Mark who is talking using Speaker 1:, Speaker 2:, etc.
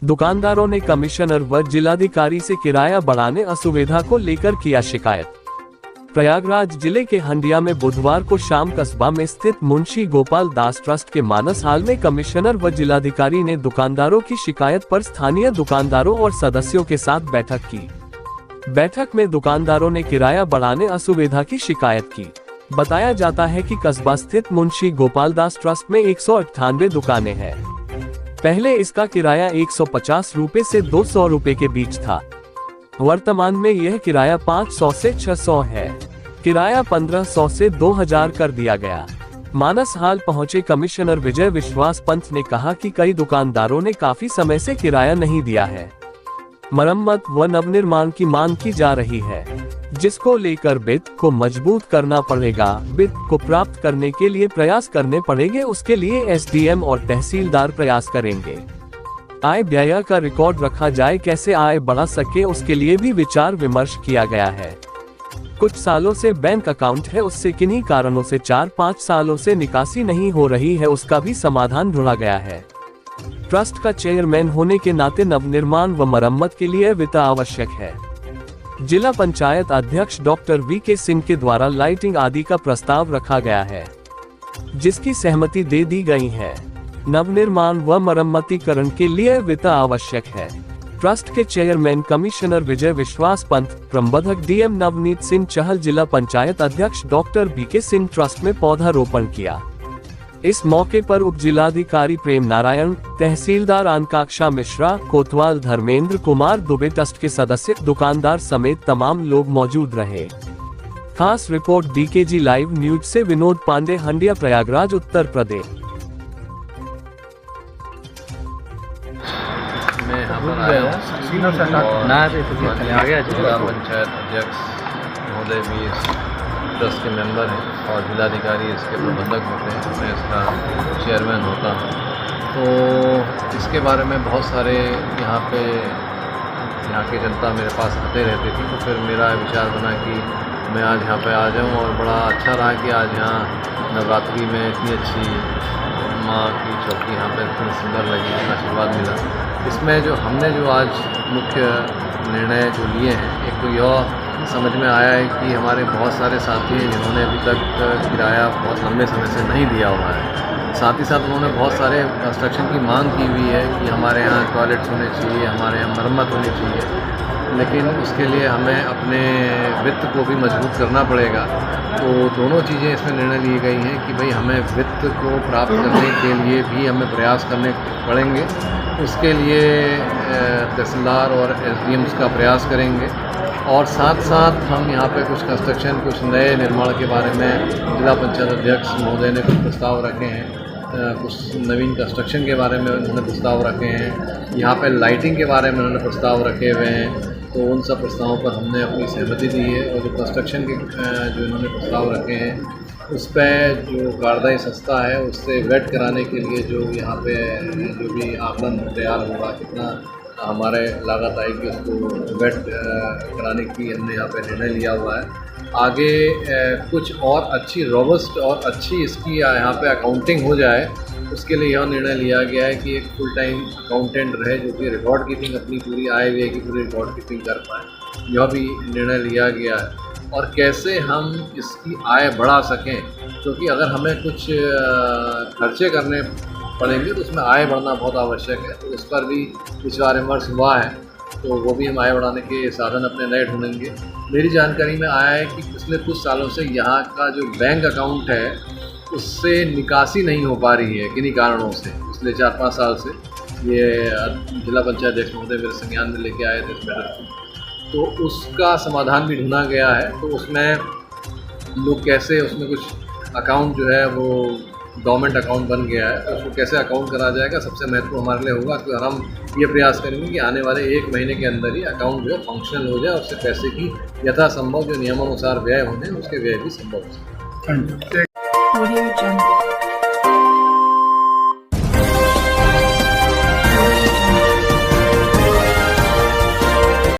Speaker 1: दुकानदारों ने कमिश्नर व जिलाधिकारी से किराया बढ़ाने असुविधा को लेकर किया शिकायत। प्रयागराज जिले के हंडिया में बुधवार को शाम कस्बा में स्थित मुंशी गोपाल दास ट्रस्ट के मानस हाल में कमिश्नर व जिलाधिकारी ने दुकानदारों की शिकायत पर स्थानीय दुकानदारों और सदस्यों के साथ बैठक की। बैठक में दुकानदारों ने किराया बढ़ाने असुविधा की शिकायत की। बताया जाता है कि कस्बा स्थित मुंशी गोपाल दास ट्रस्ट में 198 दुकानें हैं। पहले इसका किराया 150 रुपए से 200 रुपए के बीच था। वर्तमान में यह किराया 500 से 600 है। किराया 1500 से 2000 कर दिया गया। मानस हाल पहुंचे कमिश्नर विजय विश्वास पंत ने कहा कि कई दुकानदारों ने काफी समय से किराया नहीं दिया है। मरम्मत व नवनिर्माण की मांग की जा रही है, जिसको लेकर वित्त को मजबूत करना पड़ेगा। वित्त को प्राप्त करने के लिए प्रयास करने पड़ेंगे, उसके लिए एसडीएम और तहसीलदार प्रयास करेंगे। आय व्यय का रिकॉर्ड रखा जाए, कैसे आय बढ़ा सके उसके लिए भी विचार विमर्श किया गया है। कुछ सालों से बैंक अकाउंट है, उससे किन्हीं कारणों से 4-5 सालों से निकासी नहीं हो रही है, उसका भी समाधान ढूंढा गया है। ट्रस्ट का चेयरमैन होने के नाते नवनिर्माण व मरम्मत के लिए वित्त आवश्यक है। जिला पंचायत अध्यक्ष डॉक्टर वीके सिंह के द्वारा लाइटिंग आदि का प्रस्ताव रखा गया है, जिसकी सहमति दे दी गई है। नवनिर्माण व मरम्मतीकरण के लिए वित्त आवश्यक है। ट्रस्ट के चेयरमैन कमिश्नर विजय विश्वास पंत, प्रबंधक डीएम नवनीत सिंह चहल, जिला पंचायत अध्यक्ष डॉक्टर वीके सिंह ट्रस्ट में पौधारोपण किया। इस मौके पर उप जिलाधिकारी प्रेम नारायण, तहसीलदार आकांक्षा मिश्रा, कोतवाल धर्मेंद्र कुमार दुबे, ट्रस्ट के सदस्य, दुकानदार समेत तमाम लोग मौजूद रहे। खास रिपोर्ट डीकेजी लाइव न्यूज से विनोद पांडे, हंडिया, प्रयागराज, उत्तर प्रदेश।
Speaker 2: मैं यहाँ पर आया हूँ जिला पंचायत अध्यक्ष महोदय भी ट्रस्ट के मेंबर हैं और जिलाधिकारी इसके प्रबंधक होते हैं, मैं इसका चेयरमैन होता हूँ। तो इसके बारे में बहुत सारे यहाँ की जनता मेरे पास आते रहती थी, तो फिर मेरा विचार बना कि मैं आज यहाँ पे आ जाऊँ। और बड़ा अच्छा रहा कि आज यहाँ नवरात्रि में इतनी अच्छी माँ की चौकी यहाँ पर इतनी सुंदर लगी, आशीर्वाद मिला। इसमें जो हमने जो आज मुख्य निर्णय जो लिए हैं, एक तो यह समझ में आया है कि हमारे बहुत सारे साथी हैं जिन्होंने अभी तक किराया बहुत लंबे समय से नहीं दिया हुआ है। साथ ही साथ उन्होंने बहुत सारे कंस्ट्रक्शन की मांग की हुई है कि हमारे यहाँ टॉयलेट्स होने चाहिए, हमारे यहाँ मरम्मत होनी चाहिए, लेकिन उसके लिए हमें अपने वित्त को भी मजबूत करना पड़ेगा। तो दोनों चीज़ें इसमें निर्णय ली गई हैं कि भाई हमें वित्त को प्राप्त करने के लिए भी हमें प्रयास करने पड़ेंगे। उसके लिए तहसीलदार और एसडीएम्स का प्रयास करेंगे और साथ साथ हम यहाँ पे कुछ कंस्ट्रक्शन, कुछ नए निर्माण के बारे में जिला पंचायत अध्यक्ष महोदय ने कुछ प्रस्ताव रखे हैं, कुछ नवीन कंस्ट्रक्शन के बारे में उन्होंने प्रस्ताव रखे हैं, यहाँ पे लाइटिंग के बारे में उन्होंने प्रस्ताव रखे हुए हैं। तो उन सब प्रस्तावों पर हमने अपनी सहमति दी है और जो कंस्ट्रक्शन के जो इन्होंने प्रस्ताव रखे हैं उस पर जो कार्यदायी संस्था है उससे वेट कराने के लिए जो यहाँ पे जो भी आकलन तैयार होगा, कितना हमारे लागत आएगी, उसको वेट कराने की हमने यहाँ पे निर्णय लिया हुआ है। आगे कुछ और अच्छी रोबस्ट और अच्छी इसकी यहाँ पे अकाउंटिंग हो जाए, उसके लिए यह निर्णय लिया गया है कि एक फुल टाइम अकाउंटेंट रहे जो कि रिकॉर्ड कीपिंग अपनी पूरी आय व्यय की पूरी रिकॉर्ड कीपिंग कर पाए, यह भी निर्णय लिया गया है। और कैसे हम इसकी आय बढ़ा सकें, क्योंकि अगर हमें कुछ खर्चे करने पड़ेंगे तो उसमें आय बढ़ना बहुत आवश्यक है। तो उस पर भी विचार विमर्श हुआ है, तो वो भी हम आय बढ़ाने के साधन अपने नए ढूंढेंगे। मेरी जानकारी में आया है कि पिछले कुछ सालों से यहाँ का जो बैंक अकाउंट है उससे निकासी नहीं हो पा रही है किन्हीं कारणों से। पिछले 4-5 साल से ये जिला पंचायत अध्यक्ष महोदय मेरे संज्ञान में लेके आए थे इस मैटर को, तो उसका समाधान भी ढूंढा गया है। तो उसमें लोग कैसे, उसमें कुछ अकाउंट जो है वो गवर्नमेंट अकाउंट बन गया है, उसको कैसे अकाउंट करा जाएगा, सबसे महत्वपूर्ण हमारे लिए होगा कि हम ये प्रयास करेंगे कि आने वाले 1 महीने के अंदर ही अकाउंट जो है फंक्शनल हो जाए, उससे पैसे की यथासंभव जो नियमानुसार व्यय होने उसके व्यय भी संभव हो सके।